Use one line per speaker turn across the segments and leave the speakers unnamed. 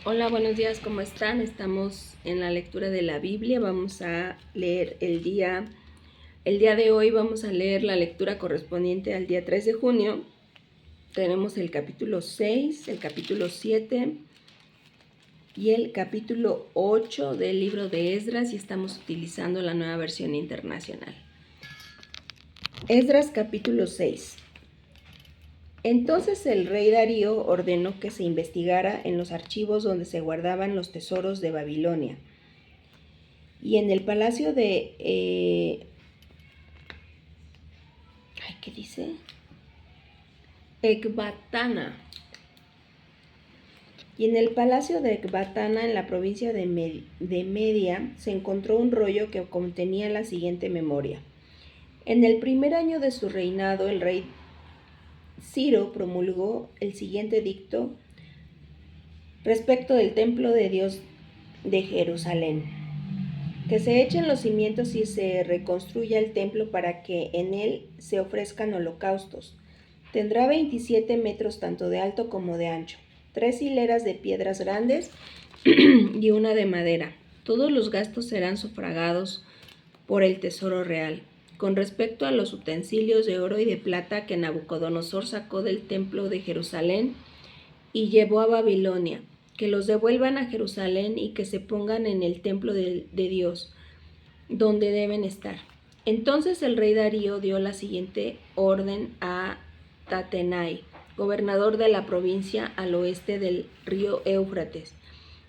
Hola, buenos días, ¿cómo están? Estamos en la lectura de la Biblia. Vamos a leer el día de hoy vamos a leer la lectura correspondiente al día 3 de junio. Tenemos el capítulo 6, el capítulo 7 y el capítulo 8 del libro de Esdras y estamos utilizando la nueva versión internacional. Esdras capítulo 6. Entonces el rey Darío ordenó que se investigara en los archivos donde se guardaban los tesoros de Babilonia y en el palacio de ¿qué dice? Ecbatana. Y en el palacio de Ecbatana, en la provincia de Media, se encontró un rollo que contenía la siguiente memoria. En el primer año de su reinado, el rey Ciro promulgó el siguiente edicto respecto del templo de Dios de Jerusalén: que se echen los cimientos y se reconstruya el templo para que en él se ofrezcan holocaustos. Tendrá 27 metros tanto de alto como de ancho, 3 hileras de piedras grandes y una de madera. Todos los gastos serán sufragados por el tesoro real. Con respecto a los utensilios de oro y de plata que Nabucodonosor sacó del templo de Jerusalén y llevó a Babilonia, que los devuelvan a Jerusalén y que se pongan en el templo de Dios, donde deben estar. Entonces el rey Darío dio la siguiente orden a Tatenai, gobernador de la provincia al oeste del río Éufrates,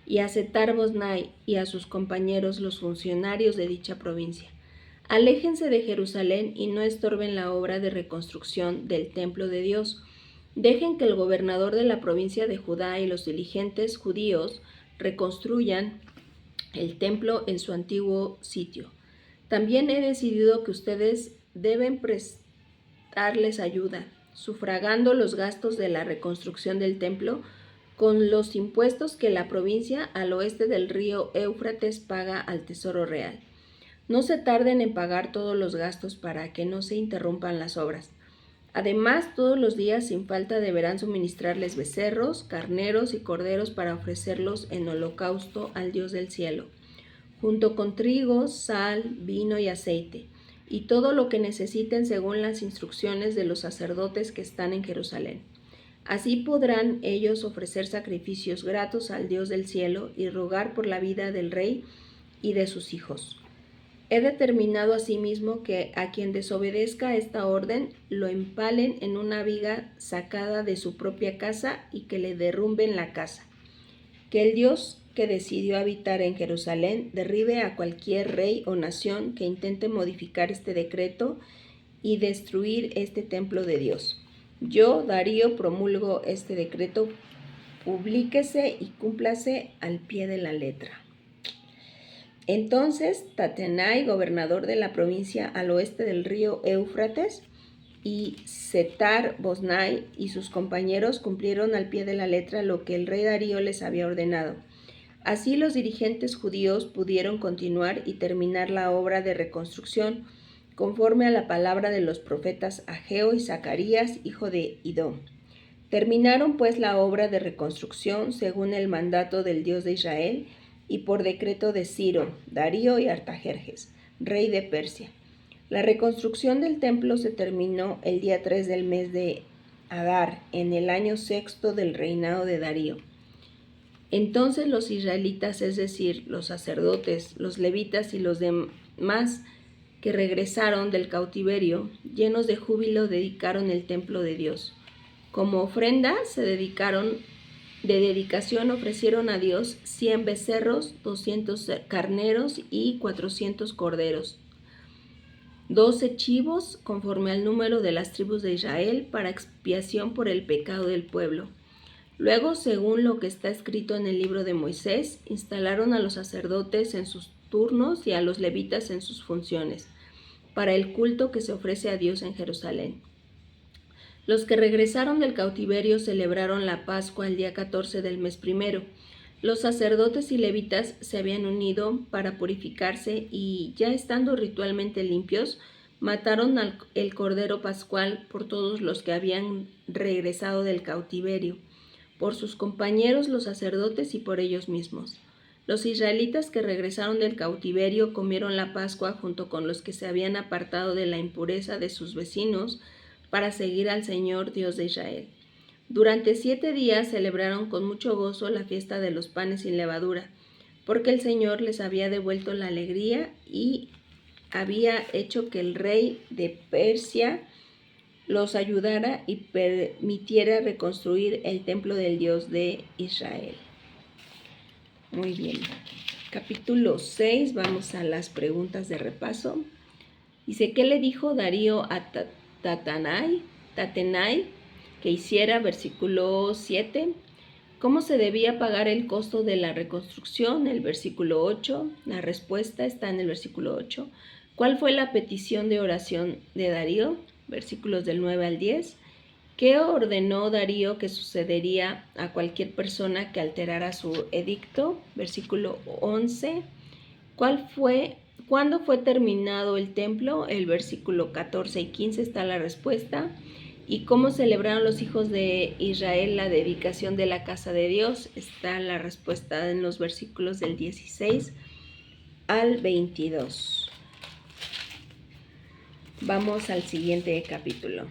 y a Setar-Bosnai y a sus compañeros, los funcionarios de dicha provincia: aléjense de Jerusalén y no estorben la obra de reconstrucción del templo de Dios. Dejen que el gobernador de la provincia de Judá y los dirigentes judíos reconstruyan el templo en su antiguo sitio. También he decidido que ustedes deben prestarles ayuda, sufragando los gastos de la reconstrucción del templo con los impuestos que la provincia al oeste del río Éufrates paga al Tesoro Real. No se tarden en pagar todos los gastos para que no se interrumpan las obras. Además, todos los días sin falta deberán suministrarles becerros, carneros y corderos para ofrecerlos en holocausto al Dios del cielo, junto con trigo, sal, vino y aceite, y todo lo que necesiten según las instrucciones de los sacerdotes que están en Jerusalén. Así podrán ellos ofrecer sacrificios gratos al Dios del cielo y rogar por la vida del rey y de sus hijos. He determinado asimismo que a quien desobedezca esta orden lo empalen en una viga sacada de su propia casa y que le derrumben la casa. Que el Dios que decidió habitar en Jerusalén derribe a cualquier rey o nación que intente modificar este decreto y destruir este templo de Dios. Yo, Darío, promulgo este decreto, publíquese y cúmplase al pie de la letra. Entonces Tatenai, gobernador de la provincia al oeste del río Éufrates, y Setar-Bosnai y sus compañeros cumplieron al pie de la letra lo que el rey Darío les había ordenado. Así los dirigentes judíos pudieron continuar y terminar la obra de reconstrucción conforme a la palabra de los profetas Ageo y Zacarías, hijo de Idó. Terminaron pues la obra de reconstrucción según el mandato del Dios de Israel y por decreto de Ciro, Darío y Artajerjes, rey de Persia. La reconstrucción del templo se terminó el día 3 del mes de Adar, en el año sexto del reinado de Darío. Entonces los israelitas, es decir, los sacerdotes, los levitas y los demás que regresaron del cautiverio, llenos de júbilo, dedicaron el templo de Dios. Como ofrenda de dedicación ofrecieron a Dios 100 becerros, 200 carneros y 400 corderos, 12 chivos conforme al número de las tribus de Israel para expiación por el pecado del pueblo. Luego, según lo que está escrito en el libro de Moisés, instalaron a los sacerdotes en sus turnos y a los levitas en sus funciones, para el culto que se ofrece a Dios en Jerusalén. Los que regresaron del cautiverio celebraron la Pascua el día 14 del mes primero. Los sacerdotes y levitas se habían unido para purificarse y, ya estando ritualmente limpios, mataron el cordero pascual por todos los que habían regresado del cautiverio, por sus compañeros los sacerdotes y por ellos mismos. Los israelitas que regresaron del cautiverio comieron la Pascua junto con los que se habían apartado de la impureza de sus vecinos para seguir al Señor Dios de Israel. Durante 7 días celebraron con mucho gozo la fiesta de los panes sin levadura, porque el Señor les había devuelto la alegría y había hecho que el rey de Persia los ayudara y permitiera reconstruir el templo del Dios de Israel. Muy bien. Capítulo 6, vamos a las preguntas de repaso. Dice, ¿qué le dijo Darío a Tatenai que hiciera? Versículo 7. ¿Cómo se debía pagar el costo de la reconstrucción? El versículo 8. La respuesta está en el versículo 8. ¿Cuál fue la petición de oración de Darío? Versículos del 9 al 10. ¿Qué ordenó Darío que sucedería a cualquier persona que alterara su edicto? Versículo 11. ¿Cuándo fue terminado el templo? El versículo 14 y 15 está la respuesta. ¿Y cómo celebraron los hijos de Israel la dedicación de la casa de Dios? Está la respuesta en los versículos del 16 al 22. Vamos al siguiente capítulo.